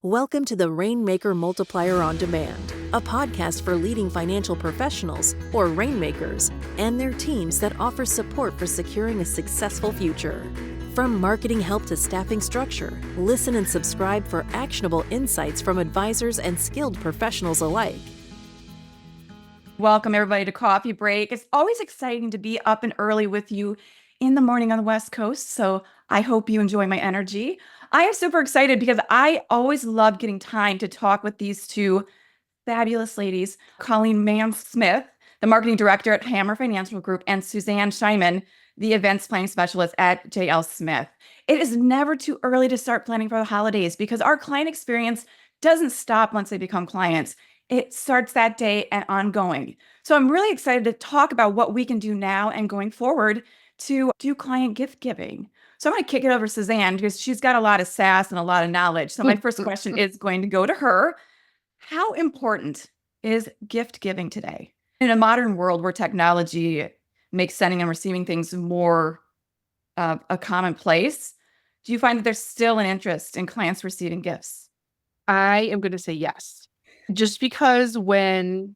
Welcome to the Rainmaker Multiplier on Demand, a podcast for leading financial professionals, or rainmakers, and their teams that offer support for securing a successful future. From marketing help to staffing structure, listen and subscribe for actionable insights from advisors and skilled professionals alike. Welcome everybody to Coffee Break. It's always exciting to be up and early with you in the morning on the West Coast, so I hope you enjoy my energy. I am super excited because I always love getting time to talk with these two fabulous ladies, Colleen Mansmith, the marketing director at Hammer Financial Group, and Suzanne Scheiman, the events planning specialist at JL Smith. It is never too early to start planning for the holidays because our client experience doesn't stop once they become clients. It starts that day and ongoing. So I'm really excited to talk about what we can do now and going forward to do client gift giving. So I'm going to kick it over to Suzanne because she's got a lot of sass and a lot of knowledge. So my first question is going to go to her. How important is gift giving today? In a modern world where technology makes sending and receiving things more a commonplace, do you find that there's still an interest in clients receiving gifts? I am going to say yes. Just because we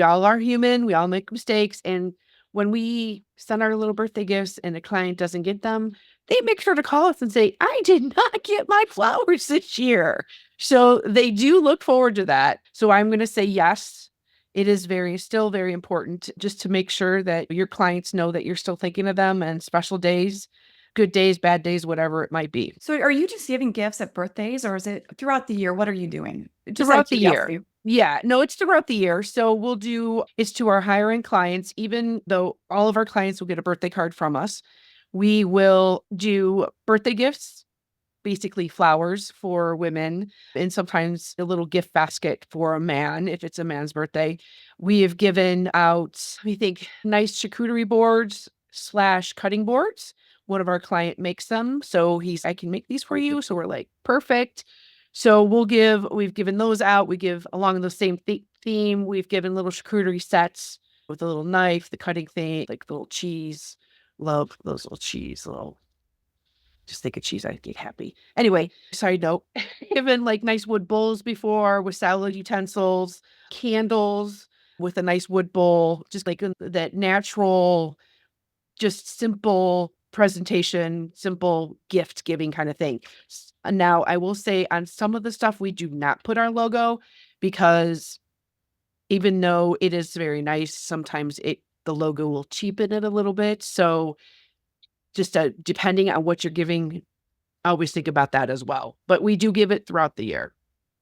all are human, we all make mistakes. And when we send our little birthday gifts and a client doesn't get them, they make sure to call us and say, I did not get my flowers this year. So they do look forward to that. So I'm going to say yes. It is still very important just to make sure that your clients know that you're still thinking of them and special days, good days, bad days, whatever it might be. So are you just giving gifts at birthdays or is it throughout the year? What are you doing? Just throughout the year. Yeah, no, it's throughout the year. So it's to our higher end clients, even though all of our clients will get a birthday card from us. We will do birthday gifts, basically flowers for women, and sometimes a little gift basket for a man if it's a man's birthday. We have given out, we think, nice charcuterie boards / cutting boards. One of our client makes them. So I can make these for you. So we're like, perfect. So we've given those out. We give along the same theme. We've given little charcuterie sets with a little knife, the cutting thing, like the little cheese. Love those little cheese, just think of cheese, I get happy. Anyway, side note, given like nice wood bowls before with salad utensils, candles with a nice wood bowl, just like that natural, just simple presentation, simple gift giving kind of thing. Now, I will say on some of the stuff, we do not put our logo because even though it is very nice, sometimes the logo will cheapen it a little bit. So just depending on what you're giving, I always think about that as well. But we do give it throughout the year.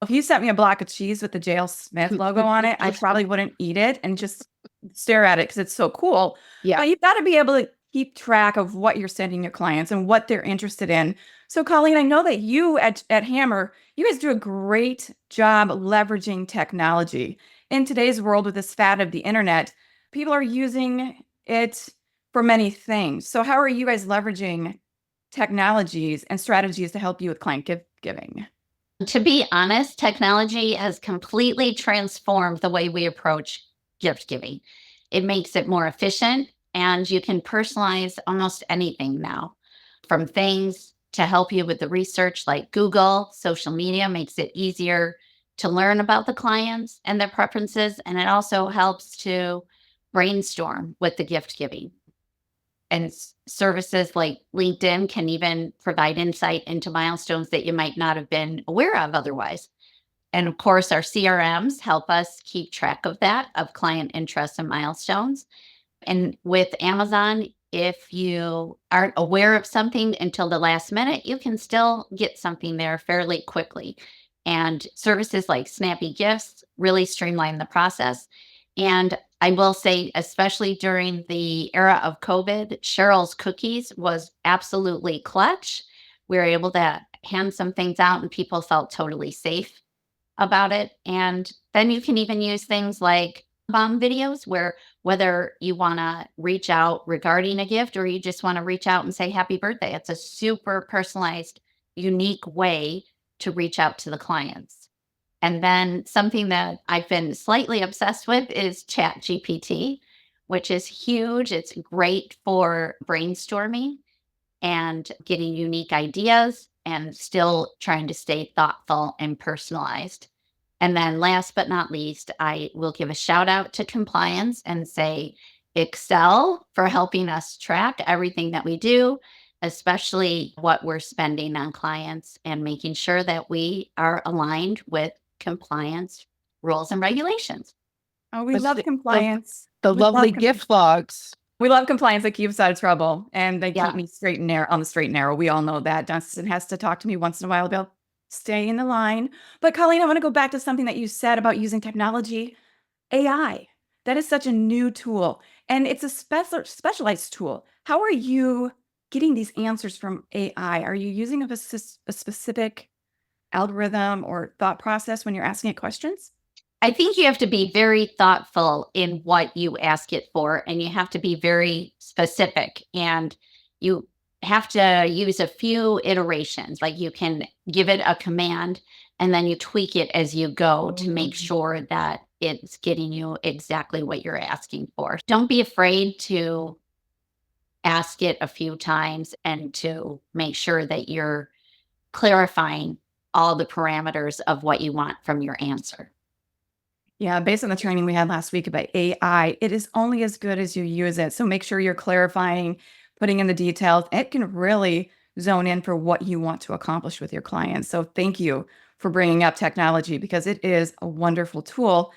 If you sent me a block of cheese with the JL Smith logo on it, I probably wouldn't eat it and just stare at it because it's so cool. Yeah. But you've got to be able to keep track of what you're sending your clients and what they're interested in. So Colleen, I know that you at Hammer, you guys do a great job leveraging technology. In today's world with this fad of the internet, people are using it for many things. So how are you guys leveraging technologies and strategies to help you with client gift giving? To be honest, technology has completely transformed the way we approach gift giving. It makes it more efficient, and you can personalize almost anything now, from things to help you with the research like Google. Social media makes it easier to learn about the clients and their preferences, and it also helps to brainstorm with the gift giving. And services like LinkedIn can even provide insight into milestones that you might not have been aware of otherwise. And of course, our CRMs help us keep track of that, of client interests and milestones. And with Amazon, if you aren't aware of something until the last minute, you can still get something there fairly quickly. And services like Snappy Gifts really streamline the process. And I will say, especially during the era of COVID, Cheryl's Cookies was absolutely clutch. We were able to hand some things out and people felt totally safe about it. And then you can even use things like bomb videos where whether you want to reach out regarding a gift or you just want to reach out and say happy birthday, it's a super personalized, unique way to reach out to the clients. And then something that I've been slightly obsessed with is ChatGPT, which is huge. It's great for brainstorming and getting unique ideas. and still trying to stay thoughtful and personalized. And then last but not least, I will give a shout out to compliance and say, Excel for helping us track everything that we do, especially what we're spending on clients and making sure that we are aligned with compliance rules and regulations. Oh, we But love compliance. the We love lovely com- gift logs. We love compliance. They keep us out of trouble, and they Yeah. keep me straight and narrow on the straight and narrow. We all know that. Dustin has to talk to me once in a while about stay in the line. But Colleen, I want to go back to something that you said about using technology, AI. That is such a new tool, and it's a specialized tool. How are you getting these answers from AI? Are you using a specific algorithm or thought process when you're asking it questions? I think you have to be very thoughtful in what you ask it for, and you have to be very specific. And you have to use a few iterations. Like you can give it a command and then you tweak it as you go to make sure that it's getting you exactly what you're asking for. Don't be afraid to ask it a few times and to make sure that you're clarifying all the parameters of what you want from your answer. Yeah, based on the training we had last week about AI, it is only as good as you use it. So make sure you're clarifying, putting in the details. It can really zone in for what you want to accomplish with your clients. So thank you for bringing up technology because it is a wonderful tool.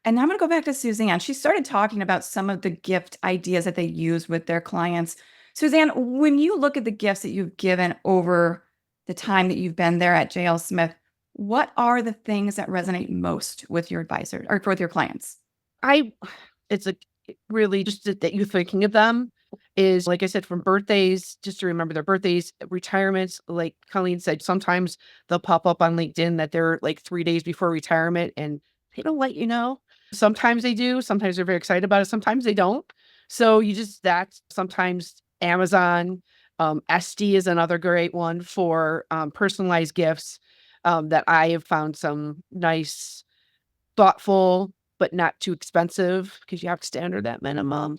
And now I'm going to go back to Suzanne. She started talking about some of the gift ideas that they use with their clients. Suzanne, when you look at the gifts that you've given over the time that you've been there at JL Smith, what are the things that resonate most with your advisor or with your clients? It's a really just that you thinking of them is, like I said, from birthdays, just to remember their birthdays, retirements. Like Colleen said, sometimes they'll pop up on LinkedIn that they're like 3 days before retirement and they don't let you know. Sometimes they do. Sometimes they're very excited about it. Sometimes they don't. So that's sometimes Amazon. SD is another great one for personalized gifts that I have found some nice, thoughtful, but not too expensive because you have to stay under that minimum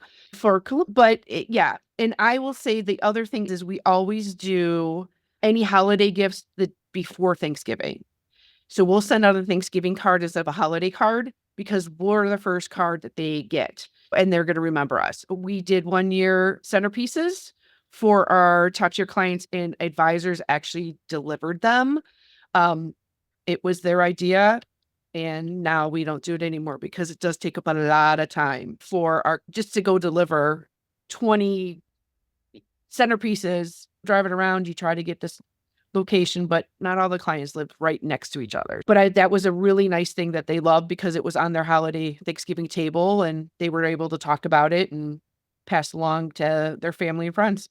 yeah. And I will say the other thing is we always do any holiday gifts before Thanksgiving. So we'll send out a Thanksgiving card instead of a holiday card because we're the first card that they get and they're going to remember us. We did 1-year centerpieces for our top tier clients and advisors actually delivered them. It was their idea. And now we don't do it anymore because it does take up a lot of time just to go deliver 20 centerpieces, driving around. You try to get this location, but not all the clients live right next to each other. But that was a really nice thing that they loved because it was on their holiday Thanksgiving table and they were able to talk about it and pass along to their family and friends.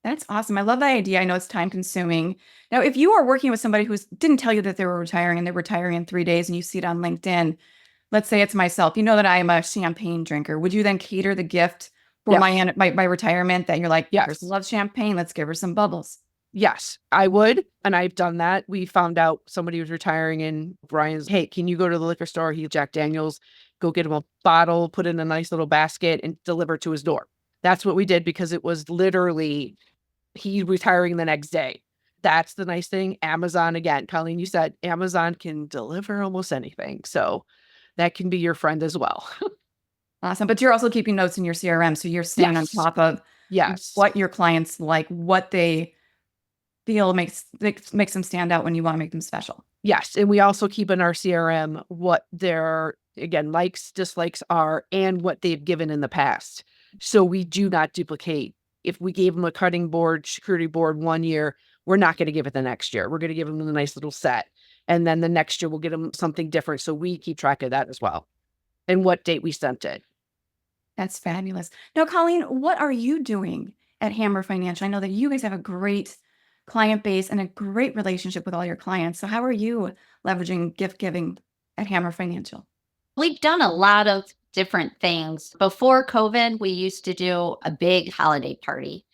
That's awesome. I love that idea. I know it's time consuming. Now, if you are working with somebody who didn't tell you that they were retiring and they're retiring in 3 days and you see it on LinkedIn, let's say it's myself, you know that I am a champagne drinker. Would you then cater the gift for my retirement that you're like, Yes. Kirsten loves champagne. Let's give her some bubbles. Yes, I would. And I've done that. We found out somebody was retiring and Brian's, hey, can you go to the liquor store? Jack Daniels, go get him a bottle, put it in a nice little basket and deliver it to his door. That's what we did because it was literally he retiring the next day. That's the nice thing. Amazon, again, Colleen, you said Amazon can deliver almost anything. So that can be your friend as well. Awesome. But you're also keeping notes in your CRM. So you're staying on top of what your clients like, what they feel makes them stand out when you want to make them special. Yes. And we also keep in our CRM what their, again, likes, dislikes are and what they've given in the past. So we do not duplicate. If we gave them a cutting board, charcuterie board 1 year, we're not going to give it the next year. We're going to give them a nice little set. And then the next year we'll get them something different. So we keep track of that as well. And what date we sent it. That's fabulous. Now, Colleen, what are you doing at Hammer Financial? I know that you guys have a great client base and a great relationship with all your clients. So how are you leveraging gift giving at Hammer Financial? We've done a lot of different things. Before COVID, we used to do a big holiday party,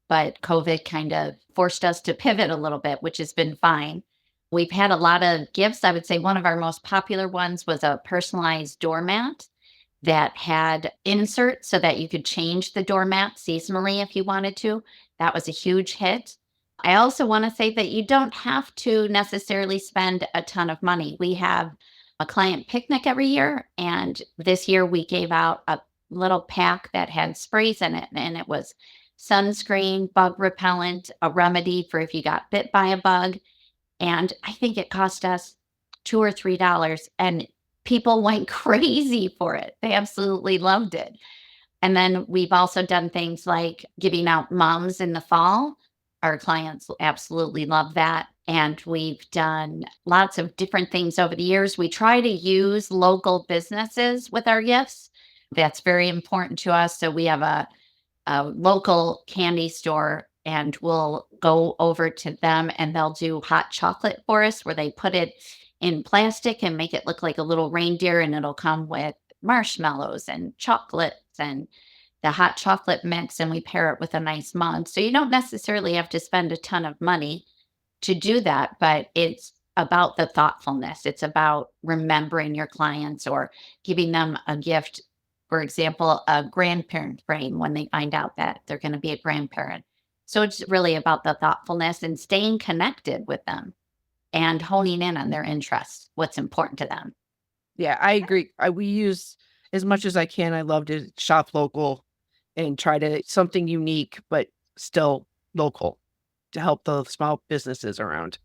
but COVID kind of forced us to pivot a little bit, which has been fine. We've had a lot of gifts. I would say one of our most popular ones was a personalized doormat that had inserts so that you could change the doormat seasonally if you wanted to. That was a huge hit. I also want to say that you don't have to necessarily spend a ton of money. We have a client picnic every year, and this year we gave out a little pack that had sprays in it, and it was sunscreen, bug repellent, a remedy for if you got bit by a bug. And I think it cost us $2 or $3, and people went crazy for it. They absolutely loved it. And then we've also done things like giving out mums in the fall. Our clients absolutely love that. And we've done lots of different things over the years. We try to use local businesses with our gifts. That's very important to us. So we have a local candy store, and we'll go over to them and they'll do hot chocolate for us where they put it in plastic and make it look like a little reindeer, and it'll come with marshmallows and chocolates and the hot chocolate mix, and we pair it with a nice mug. So you don't necessarily have to spend a ton of money to do that, but it's about the thoughtfulness. It's about remembering your clients or giving them a gift. For example, a grandparent frame when they find out that they're going to be a grandparent. So it's really about the thoughtfulness and staying connected with them and honing in on their interests, what's important to them. Yeah, I agree. We use as much as I can. I love to shop local and try to something unique, but still local to help the small businesses around.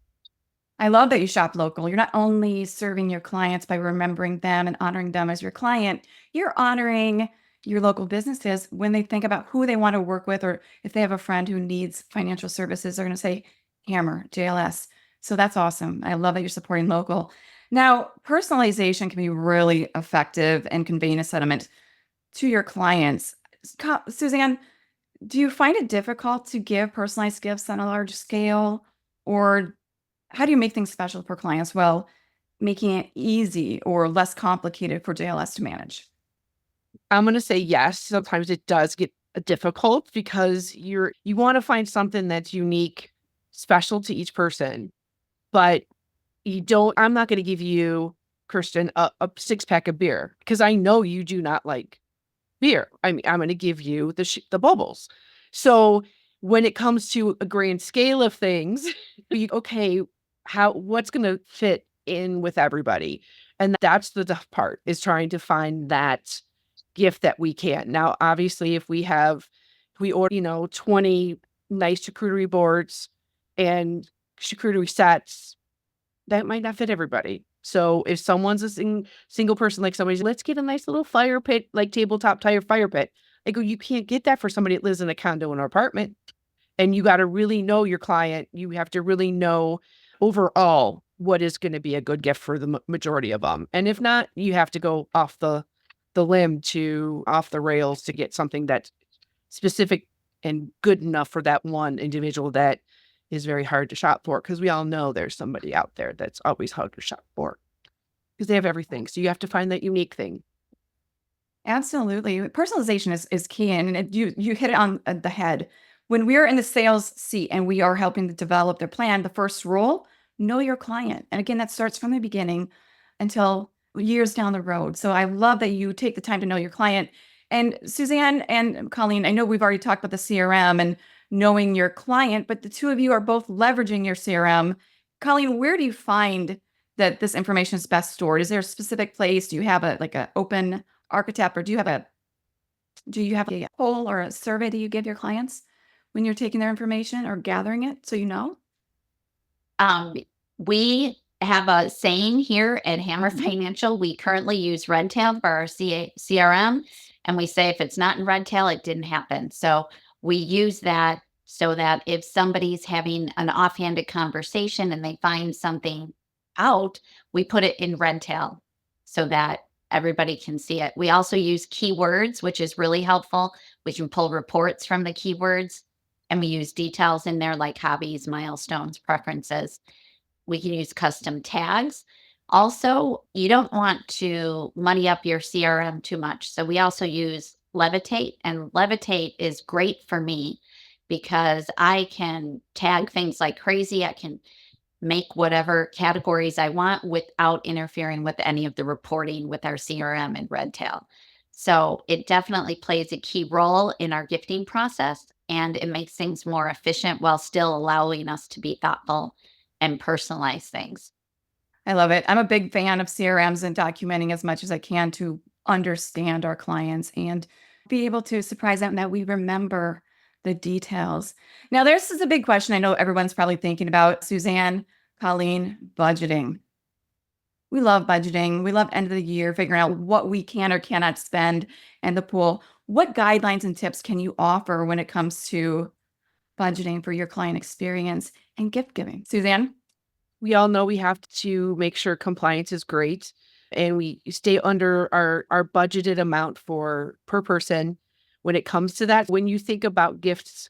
I love that you shop local. You're not only serving your clients by remembering them and honoring them as your client, you're honoring your local businesses when they think about who they want to work with, or if they have a friend who needs financial services, they're going to say Hammer, JLS. So that's awesome. I love that you're supporting local. Now, personalization can be really effective in conveying a sentiment to your clients. Suzanne, do you find it difficult to give personalized gifts on a large scale, or how do you make things special for clients while making it easy or less complicated for JLS to manage? I'm going to say yes. Sometimes it does get difficult because you want to find something that's unique, special to each person, but you don't. I'm not going to give you, Kirsten, a 6-pack of beer because I know you do not like beer. I mean, I'm going to give you the bubbles. So when it comes to a grand scale of things, okay, what's going to fit in with everybody? And that's the tough part, is trying to find that gift that we can. Now, obviously, if we order, 20 nice charcuterie boards and charcuterie sets, that might not fit everybody. So if someone's a single person, like somebody's, let's get a nice little fire pit, like tabletop tire fire pit. I go, you can't get that for somebody that lives in a condo or apartment. And you got to really know your client. You have to really know overall what is going to be a good gift for the majority of them. And if not, you have to go off the off the rails to get something that's specific and good enough for that one individual that is very hard to shop for, because we all know there's somebody out there that's always hard to shop for because they have everything. So you have to find that unique thing. Absolutely. Personalization is key. And you hit it on the head. When we're in the sales seat and we are helping to develop their plan, the first rule, know your client. And again, that starts from the beginning until years down the road. So I love that you take the time to know your client. And Suzanne and Colleen, I know we've already talked about the CRM and knowing your client, but the two of you are both leveraging your CRM. Colleen, where do you find that this information is best stored? Is there a specific place? Do you have a open architect, or do you have a poll or a survey that you give your clients when you're taking their information or gathering it so you know? We have a saying here at Hammer Financial. We currently use Redtail for our CRM, and we say if it's not in Redtail, it didn't happen. So we use that so that if somebody's having an offhanded conversation and they find something out, we put it in Redtail so that everybody can see it. We also use keywords, which is really helpful. We can pull reports from the keywords, and we use details in there like hobbies, milestones, preferences. We can use custom tags. Also, you don't want to muddy up your CRM too much. So we also use Levitate, and Levitate is great for me because I can tag things like crazy. I can make whatever categories I want without interfering with any of the reporting with our CRM and Redtail. So it definitely plays a key role in our gifting process. and it makes things more efficient while still allowing us to be thoughtful and personalize things. I love it. I'm a big fan of CRMs and documenting as much as I can to understand our clients and be able to surprise them that we remember the details. Now, this is a big question I know everyone's probably thinking about. Suzanne, Colleen, budgeting. We love budgeting. We love end of the year, figuring out what we can or cannot spend and the pool. What guidelines and tips can you offer when it comes to budgeting for your client experience and gift giving? Suzanne? We all know we have to make sure compliance is great and we stay under our budgeted amount for per person. When it comes to that, when you think about gifts,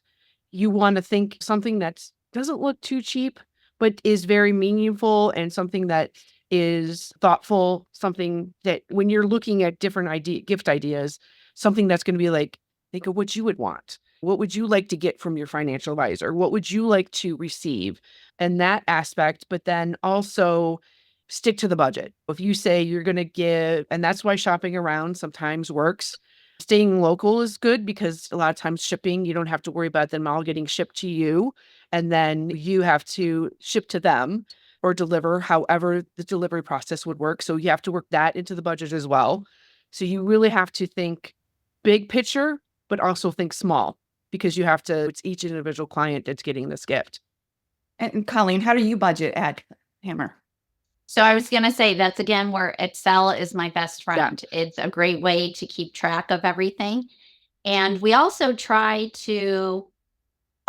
you want to think something that doesn't look too cheap, but is very meaningful and something that is thoughtful, something that when you're looking at different gift ideas, something that's going to be like, think of what you would want. What would you like to get from your financial advisor? What would you like to receive? And that aspect, but then also stick to the budget. If you say you're going to give, and that's why shopping around sometimes works. Staying local is good because a lot of times shipping, you don't have to worry about them all getting shipped to you. And then you have to ship to them or deliver however the delivery process would work. So you have to work that into the budget as well. So you really have to think big picture, but also think small because it's each individual client that's getting this gift. And Colleen, how do you budget at Hammer? So I was going to say that's again where Excel is my best friend. It's a great way to keep track of everything. And we also I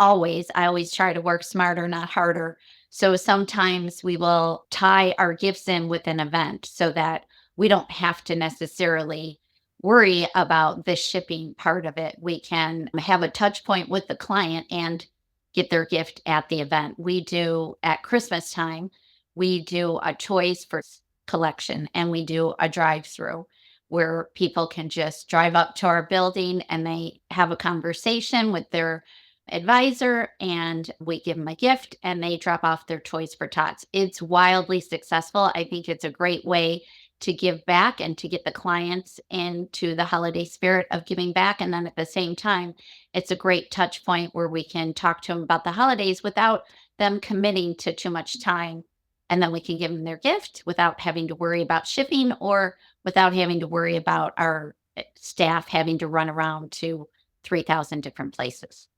always try to work smarter, not harder. So sometimes we will tie our gifts in with an event so that we don't have to necessarily worry about the shipping part of it. We can have a touch point with the client and get their gift at the event. We do at Christmas time, we do a choice for collection and we do a drive-through where people can just drive up to our building and they have a conversation with their advisor and we give them a gift and they drop off their choice for tots. It's wildly successful. I think it's a great way to give back and to get the clients into the holiday spirit of giving back. And then at the same time, it's a great touch point where we can talk to them about the holidays without them committing to too much time. And then we can give them their gift without having to worry about shipping or without having to worry about our staff having to run around to 3,000 different places.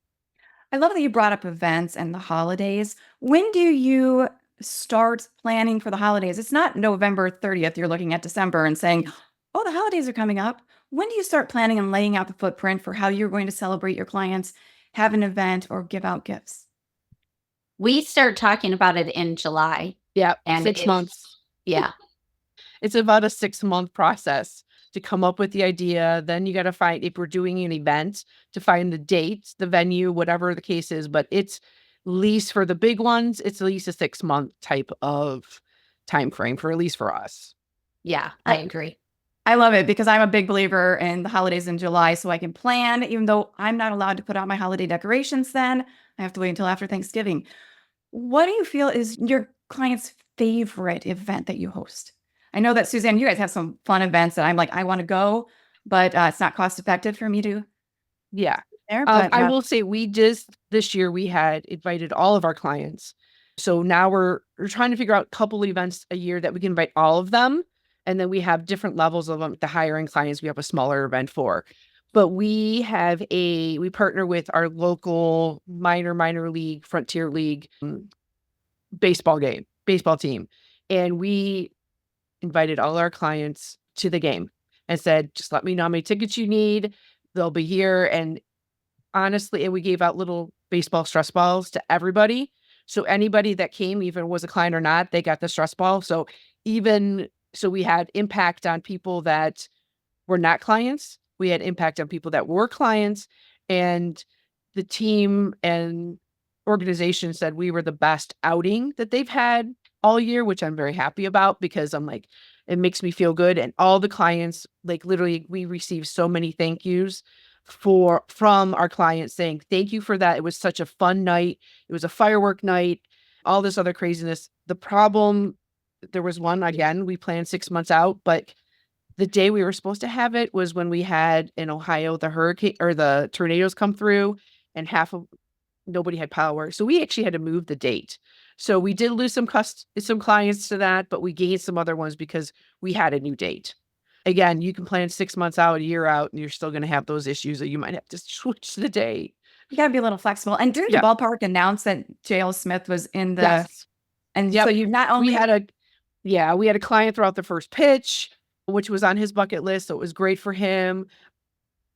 I love that you brought up events and the holidays. When do you start planning for the holidays? It's not November 30th. You're looking at December and saying, oh, the holidays are coming up. When do you start planning and laying out the footprint for how you're going to celebrate your clients, have an event, or give out gifts? We start talking about it in July. Yeah, And 6 months. Yeah. It's about a 6-month process to come up with the idea. Then you got to find, if we're doing an event, to find the dates, the venue, whatever the case is. But it's least for the big ones, it's at least a 6-month type of time frame for at least for us. Yeah, I agree. I love it because I'm a big believer in the holidays in July, so I can plan, even though I'm not allowed to put out my holiday decorations then. I have to wait until after Thanksgiving. What do you feel is your client's favorite event that you host? I know that, Suzanne, you guys have some fun events that I'm like, I want to go, but it's not cost effective for me to Yeah. there. But I will say this year we had invited all of our clients. So now we're trying to figure out a couple events a year that we can invite all of them. And then we have different levels of them. The higher end clients, we have a smaller event for. But we partner with our local minor league, frontier league baseball team. And we invited all our clients to the game and said, just let me know how many tickets you need. They'll be here. And honestly, we gave out little baseball stress balls to everybody. So anybody that came, even was a client or not, they got the stress ball. So we had impact on people that were not clients. We had impact on people that were clients, and the team and organization said we were the best outing that they've had all year, which I'm very happy about because I'm like, it makes me feel good. And all the clients, like literally, we received so many thank yous from our clients saying, thank you for that. It was such a fun night. It was a firework night, all this other craziness. The problem, there was one, again, we planned 6 months out, but the day we were supposed to have it was when we had in Ohio, the hurricane or the tornadoes come through and half of nobody had power. So we actually had to move the date. So we did lose some clients to that, but we gained some other ones because we had a new date. Again, you can plan 6 months out, a year out, and you're still going to have those issues that you might have to switch the date. You gotta be a little flexible. And didn't the ballpark announce that J.L. Smith was in the, Yes. and so you've not only we had a client throughout the first pitch, which was on his bucket list. So it was great for him.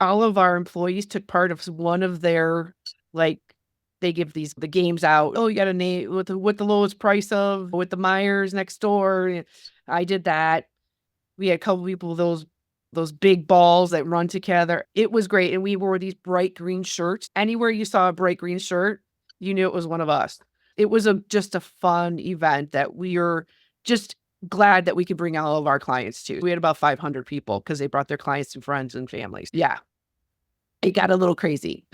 All of our employees took part of one of their, like, they give the games out. Oh, you got to name with the lowest price of, with the Myers next door. I did that. We had a couple people with those big balls that run together. It was great. And we wore these bright green shirts. Anywhere you saw a bright green shirt, you knew it was one of us. It was just a fun event that we are just glad that we could bring all of our clients to. We had about 500 people because they brought their clients and friends and families. Yeah. It got a little crazy.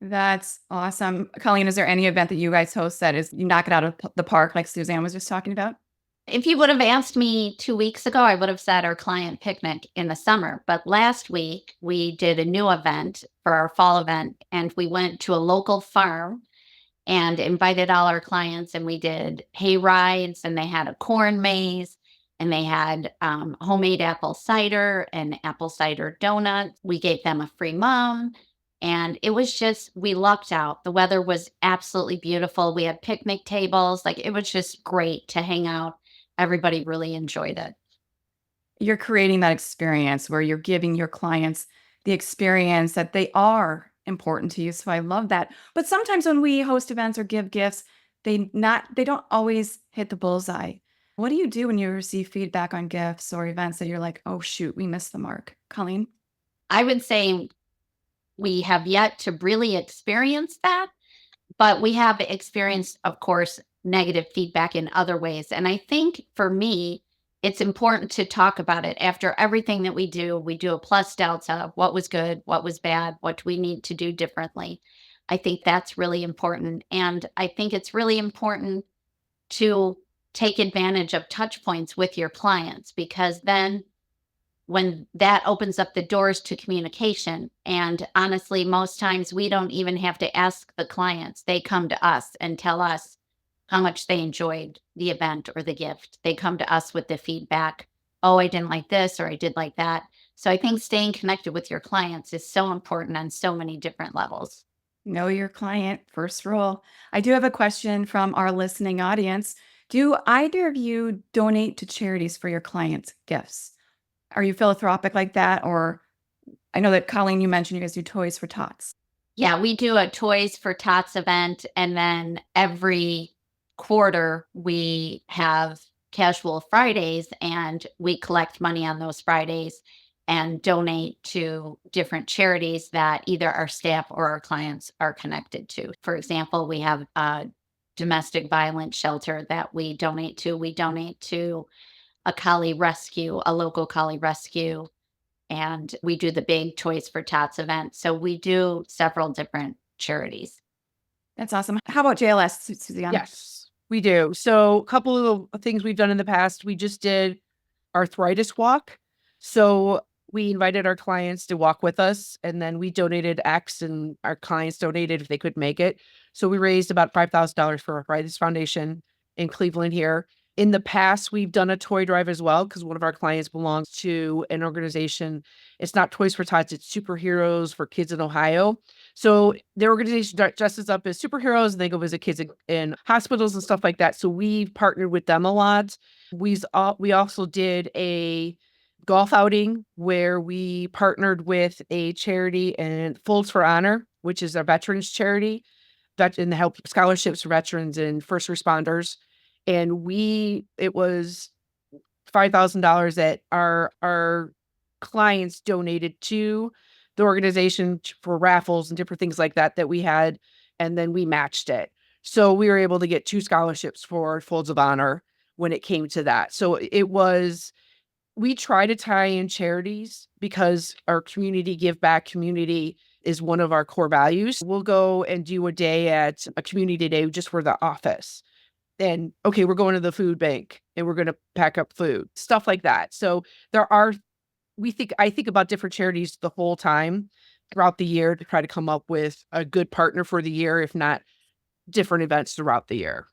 That's awesome. Colleen, is there any event that you guys host that is you knock it out of the park like Suzanne was just talking about? If you would have asked me 2 weeks ago, I would have said our client picnic in the summer. But last week, we did a new event for our fall event, and we went to a local farm and invited all our clients, and we did hay rides, and they had a corn maze, and they had homemade apple cider and apple cider donuts. We gave them a free mug. And it was just, we lucked out. The weather was absolutely beautiful. We had picnic tables. Like, it was just great to hang out. Everybody really enjoyed it. You're creating that experience where you're giving your clients the experience that they are important to you. So I love that. But sometimes when we host events or give gifts, they don't always hit the bullseye. What do you do when you receive feedback on gifts or events that you're like, oh shoot, we missed the mark? Colleen? I would say we have yet to really experience that, but we have experienced, of course, negative feedback in other ways. And I think for me, it's important to talk about it. After everything that we do a plus delta, what was good, what was bad, what do we need to do differently. I think that's really important. And I think it's really important to take advantage of touch points with your clients, because then when that opens up the doors to communication. And honestly, most times we don't even have to ask the clients. They come to us and tell us how much they enjoyed the event or the gift. They come to us with the feedback. Oh, I didn't like this, or I did like that. So I think staying connected with your clients is so important on so many different levels. Know your client, first rule. I do have a question from our listening audience. Do either of you donate to charities for your clients' gifts? Are you philanthropic like that? Or I know that Colleen, you mentioned you guys do Toys for Tots. Yeah, we do a Toys for Tots event. And then every quarter we have Casual Fridays, and we collect money on those Fridays and donate to different charities that either our staff or our clients are connected to. For example, we have a domestic violence shelter that we donate to. We donate to a collie rescue, a local collie rescue, and we do the big Toys for Tots event. So we do several different charities. That's awesome. How about JLS, Suzanne? Yes, we do. So a couple of things we've done in the past. We just did arthritis walk. So we invited our clients to walk with us, and then we donated X, and our clients donated if they couldn't make it. So we raised about $5,000 for Arthritis Foundation in Cleveland here. In the past, we've done a toy drive as well, because one of our clients belongs to an organization. It's not Toys for Tots, it's Superheroes for Kids in Ohio. So their organization dresses up as superheroes, and they go visit kids in hospitals and stuff like that. So we've partnered with them a lot. We also did a golf outing where we partnered with a charity, and Folds for Honor, which is a veterans charity that and help scholarships for veterans and first responders. And it was $5,000 that our clients donated to the organization for raffles and different things like that we had, and then we matched it. So we were able to get 2 scholarships for Folds of Honor when it came to that. So we try to tie in charities because our community give back community is one of our core values. We'll go and do a day at a community day just for the office. Then, okay, we're going to the food bank and we're going to pack up food, stuff like that. So I think about different charities the whole time, throughout the year to try to come up with a good partner for the year, if not different events throughout the year.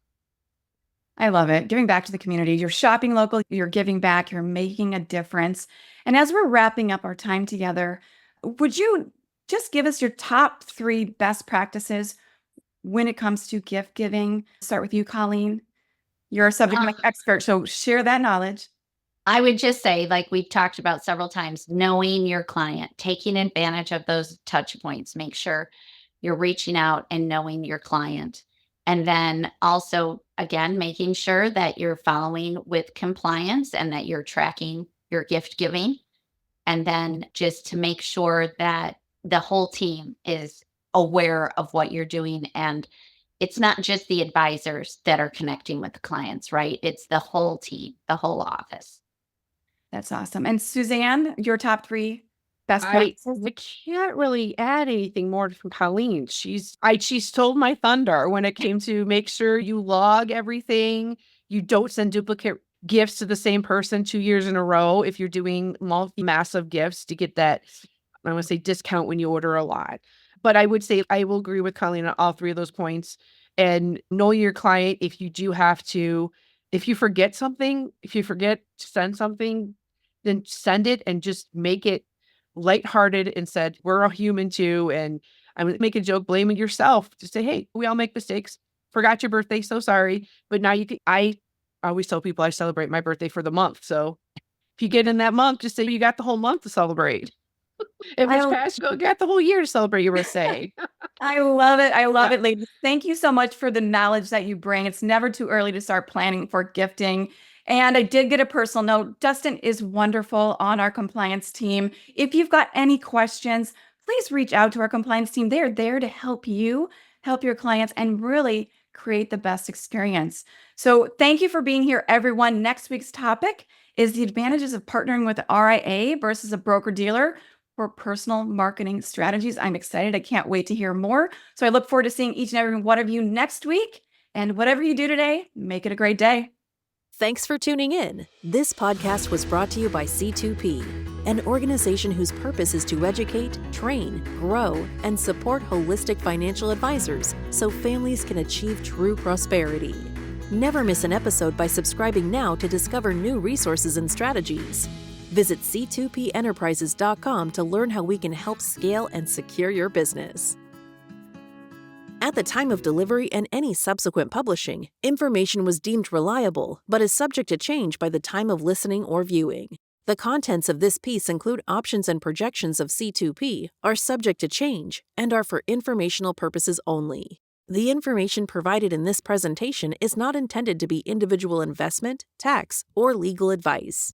I love it. Giving back to the community. You're shopping local, you're giving back, you're making a difference. And as we're wrapping up our time together, would you just give us your top 3 best practices when it comes to gift giving? Start with you, Colleen. You're a subject matter expert, so share that knowledge. I would just say, like we've talked about several times, knowing your client, taking advantage of those touch points, make sure you're reaching out and knowing your client. And then also, again, making sure that you're following with compliance and that you're tracking your gift giving. And then just to make sure that the whole team is aware of what you're doing. And it's not just the advisors that are connecting with the clients, right? It's the whole team, the whole office. That's awesome. And Suzanne, your top 3 best I practices? can't really add anything more from Colleen. She stole my thunder when it came to make sure you log everything. You don't send duplicate gifts to the same person 2 years in a row if you're doing massive gifts to get that, I want to say, discount when you order a lot. But I would say I will agree with Colleen on all 3 of those points. And know your client. If you do have to, if you forget something, if you forget to send something, then send it and just make it lighthearted and said, we're a human too. And I would make a joke blaming yourself. Just say, hey, we all make mistakes. Forgot your birthday. So sorry. But now you can, I always tell people I celebrate my birthday for the month. So if you get in that month, just say you got the whole month to celebrate. If it's past, you got the whole year to celebrate your birthday. I love it. I love it, ladies. Thank you so much for the knowledge that you bring. It's never too early to start planning for gifting. And I did get a personal note. Dustin is wonderful on our compliance team. If you've got any questions, please reach out to our compliance team. They're there to help you, help your clients, and really create the best experience. So thank you for being here, everyone. Next week's topic is the advantages of partnering with an RIA versus a broker-dealer for personal marketing strategies. I'm excited. I can't wait to hear more. So I look forward to seeing each and every one of you next week. And whatever you do today, make it a great day. Thanks for tuning in. This podcast was brought to you by C2P, an organization whose purpose is to educate, train, grow, and support holistic financial advisors so families can achieve true prosperity. Never miss an episode by subscribing now to discover new resources and strategies. Visit c2penterprises.com to learn how we can help scale and secure your business. At the time of delivery and any subsequent publishing, information was deemed reliable, but is subject to change by the time of listening or viewing. The contents of this piece include options and projections of C2P, are subject to change, and are for informational purposes only. The information provided in this presentation is not intended to be individual investment, tax, or legal advice.